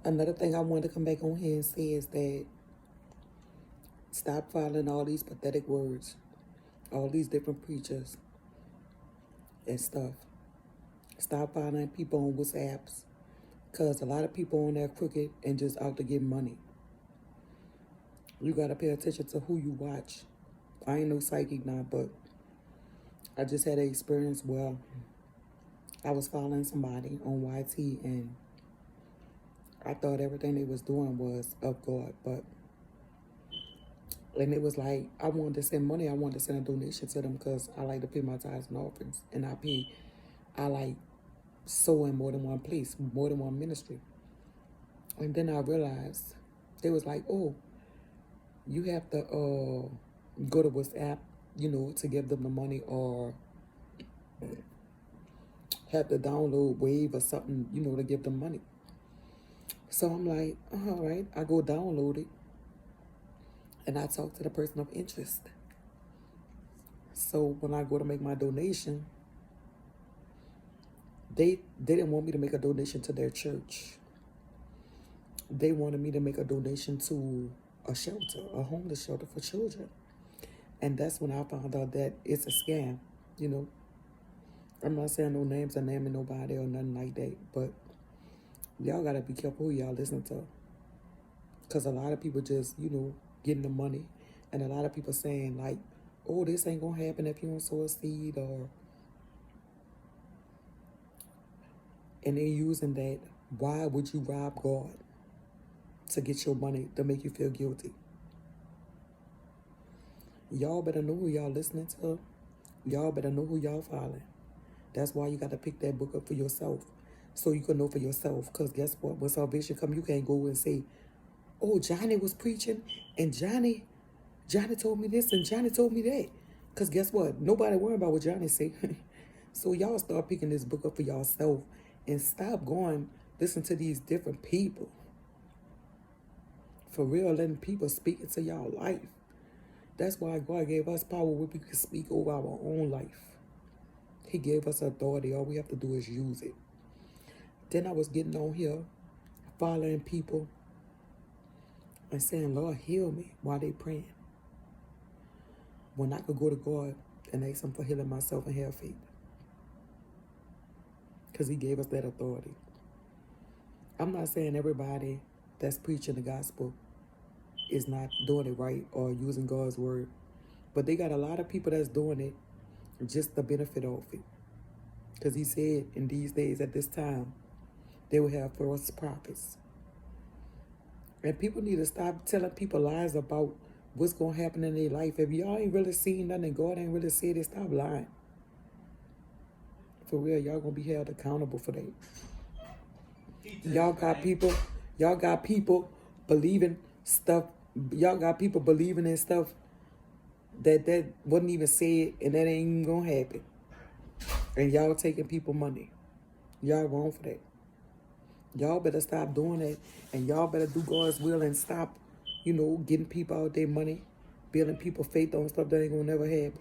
Another thing I wanted to come back on here and say is that stop following all these pathetic words, all these different preachers and stuff. Stop following people on WhatsApps, because a lot of people on there crooked and just out to get money. You got to pay attention to who you watch. I ain't no psychic now, but I just had an experience where I was following somebody on YT and I thought everything they was doing was of God, but and it was like I wanted to send money. I wanted to send a donation to them because I like to pay my tithes and offerings, and I like sow in more than one place, more than one ministry. And then I realized they was like, "Oh, you have to go to WhatsApp, to give them the money, or have to download Wave or something, to give them money." So I'm like, all right, I go download it and I talk to the person of interest. So when I go to make my donation, they didn't want me to make a donation to their church. They wanted me to make a donation to a shelter, a homeless shelter for children. And that's when I found out that it's a scam, you know. I'm not saying no names or naming nobody or nothing like that, but y'all gotta be careful who y'all listen to. Because a lot of people just, getting the money. And a lot of people saying like, oh, this ain't gonna happen if you don't sow a seed, and they're using that, why would you rob God to get your money to make you feel guilty? Y'all better know who y'all listening to. Y'all better know who y'all following. That's why you got to pick that book up for yourself, so you can know for yourself. Because guess what? When salvation come, you can't go and say, oh, Johnny was preaching, and Johnny told me this, and Johnny told me that. Because guess what? Nobody worry about what Johnny say. So y'all start picking this book up for yourself and stop going listen to these different people. For real, letting people speak into y'all life. That's why God gave us power where we can speak over our own life. He gave us authority. All we have to do is use it. Then I was getting on here, following people and saying, Lord, heal me while they praying. When I could go to God and ask him for healing myself and have faith. Because he gave us that authority. I'm not saying everybody that's preaching the gospel is not doing it right or using God's word. But they got a lot of people that's doing it just the benefit of it. Because he said in these days at this time, they will have false prophets. And people need to stop telling people lies about what's going to happen in their life. If y'all ain't really seen nothing and God ain't really said it, stop lying. For real, y'all going to be held accountable for that. Y'all got people believing stuff. Y'all got people believing in stuff that wasn't even said, and that ain't even going to happen. And y'all taking people money. Y'all wrong for that. Y'all better stop doing that, and y'all better do God's will and stop, getting people out their money, building people faith on stuff that ain't gonna never happen.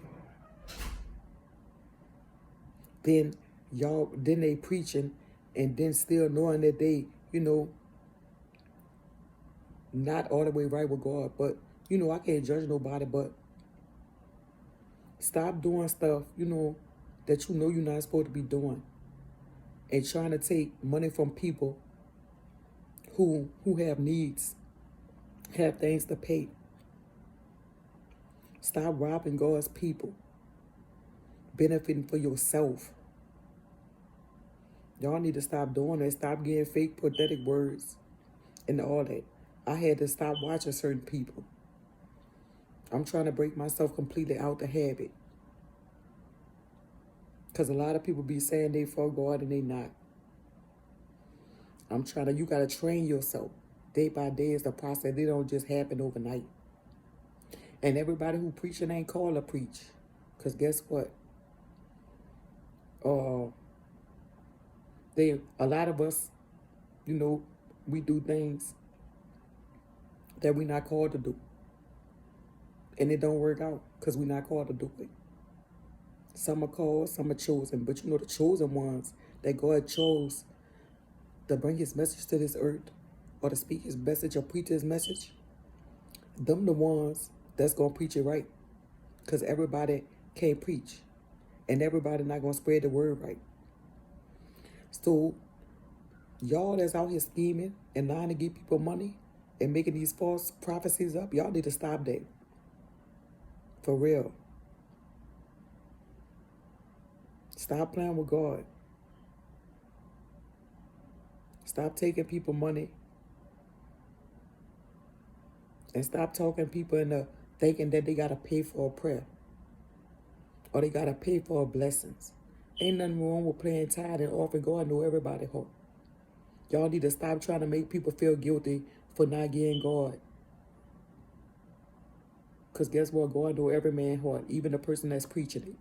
Then they preaching, and then still knowing that they, not all the way right with God. But, I can't judge nobody, but stop doing stuff, that you're not supposed to be doing. And trying to take money from people who have needs, have things to pay. Stop robbing God's people, benefiting for yourself. Y'all need to stop doing that. Stop getting fake, pathetic words and all that. I had to stop watching certain people. I'm trying to break myself completely out the habit. Because a lot of people be saying they for God and they not. You got to train yourself. Day by day is the process. They don't just happen overnight. And everybody who preaching ain't called to preach. Because guess what? A lot of us, we do things that we're not called to do. And it don't work out because we're not called to do it. Some are called, some are chosen. But the chosen ones that God chose to bring his message to this earth, or to speak his message or preach his message, them the ones that's going to preach it right. Because everybody can't preach. And everybody not going to spread the word right. So y'all that's out here scheming and lying to give people money and making these false prophecies up, y'all need to stop that. For real. Stop playing with God. Stop taking people money. And stop talking people into thinking that they got to pay for a prayer. Or they got to pay for blessings. Ain't nothing wrong with playing tithe and offering. God know everybody heart. Y'all need to stop trying to make people feel guilty for not getting God. Because guess what? God know every man's heart, even the person that's preaching it.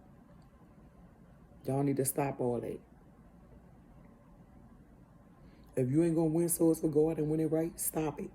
Y'all need to stop all that. If you ain't going to win souls for God and win it right, stop it.